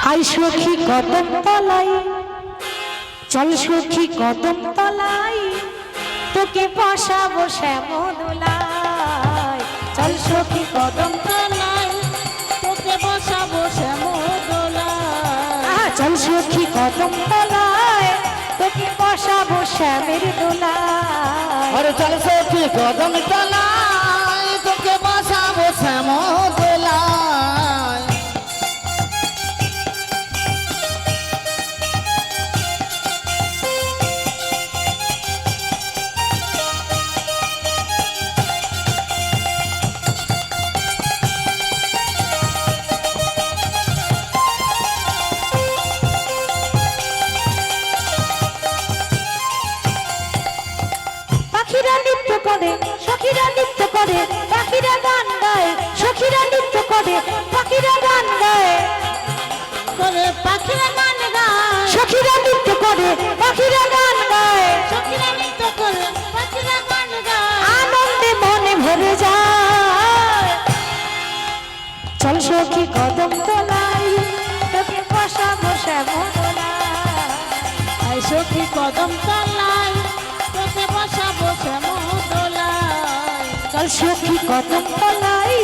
I সখী কদম তলাই, চল সখী কদম তলাই, তোকে বসাবো শ্যামদোলায়। চল সখী কদম তলাই, তোকে বসাবো শ্যামদোলায়। চল সখী কদম তলায়, তোকে বসাবো শ্যামের দোলায়। আরে চল সখী কদম তলায়, তোকে বসাবো শ্যামদোলায়। পাখিরা নৃত্য করে, সখীরা নৃত্য করে, পাখিরা গান গায়, সখীরা নৃত্য করে, পাখিরা গান গায়, পাখিরা গান গায়, সখীরা নৃত্য করে, পাখিরা গান গায়, সখীরা নৃত্য করে, পাখিরা গান গায়, আনন্দে মনে ভরে যায়। চল সখী কদম তলাই, তোকে বসাবো শ্যামদোলায়। আই সখী কদম তলাই, তোকে বসাবো শ্যামদোলায়। চল সখী কদম তলাই,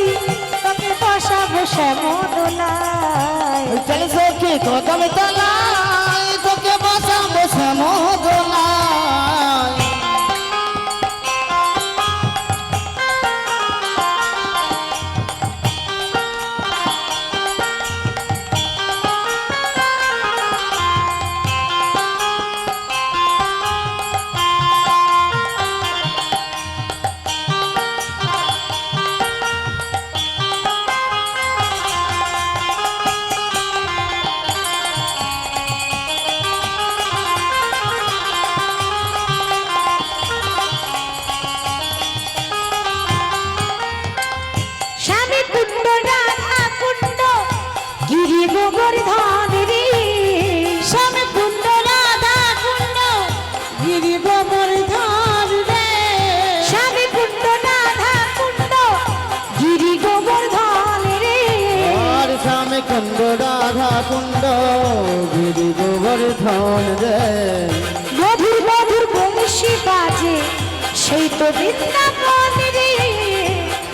তোকে বসাবো শ্যামদোলায়। চল সখী কদম তলায়, তোকে বসাবো শ্যামদোলায়। স্বামী কুণ্ড রাধা কুণ্ড গিরি গোবর্ধন রে, স্বামী কুণ্ড রাধা কুণ্ড গিরি গোবর্ধন রে, স্বামী কুণ্ড রাধা কুণ্ড গিরি গোবর্ধন রে। আর স্বামী কুণ্ড রাধা কুণ্ড গিরি গোবর্ধন রে। মধুর মধুর বংশী বাজে সেই তো বৃন্দাবন রে,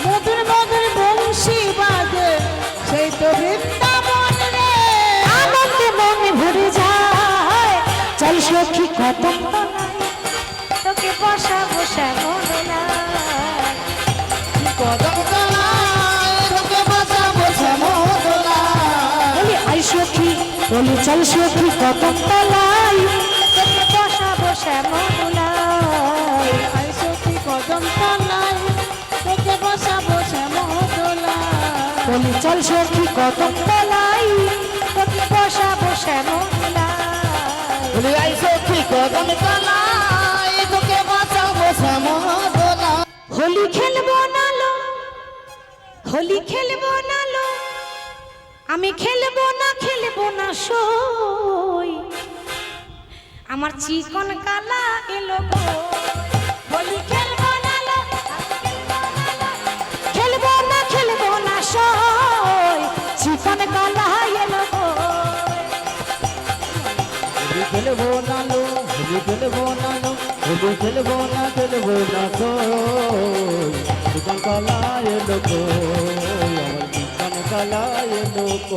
মধুর মধুর বংশী বাজে সেই তো বৃন্দাবন রে, আনন্দে মনে ভরে যায়। চল সখী কদম তলায়, তোকে বসাবো শ্যামদোলায়। কদম তলায়, তোকে বসাবো শ্যামদোলায়। বলি আই সখী, বলি চল সখী কদম তলায়, তোকে বসাবো শ্যামদোলায়। আই সখী কদম তলায়, তোকে বসাবো শ্যামদোলায়। বলি চল সখী কদম তলায়, তোকে বসাবো শ্যামদোলায়। বলি আই সখী কদম তলায়, তোকে বসাবো শ্যামদোলায়। হোলি খেলবো না লো, হোলি খেলবো না লো, আমি খেলবো না সই, আমার চিকন কালা এলো গো। হোলি খেলবো না লো, খেলবো না সই, চিকন কালা এলো গো। হোলি খেলবো না লো, হোলি খেলবো না লো, হোলি খেলবো না কই। চিকন কালায় লোক, আমার চিকন কালায় লোক।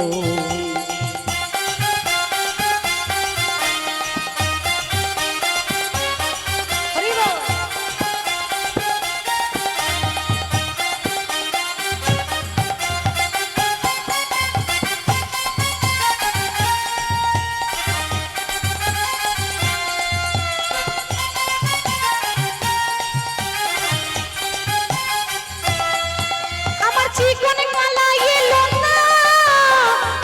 হরি বল। আমার চিকন কালা এলো না,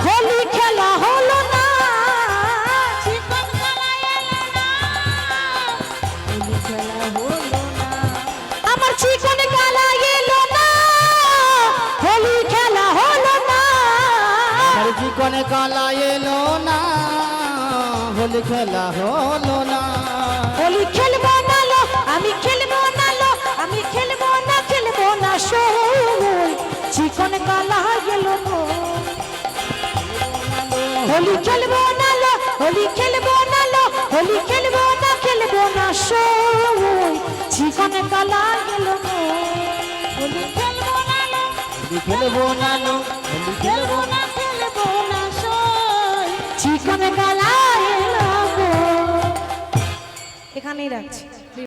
হোলি খেলা হলো না, চিকন কালা এলো না, হোলি খেলা হলো না। আমার চিকন কালা এলো না, হোলি খেলা হলো না। আমার চিকন কালায় এলো না, হোলি খেলা হলো না। হোলি খেলবো না লো, আমি খেলবো না লো, আমি খেলবো না সই, চিকন কালা গেল গো। হোলি খেলবো না লো, হোলি খেলবো না লো, হোলি খেলবো না, খেলবো না সই, চিকন কালা এলো মোর। হোলি খেলবো না লো, হোলি খেলবো না লো, হোলি খেলবো না। খেলবো না সই, চিকন কালা এলো মোর। এখানেই রাখছি।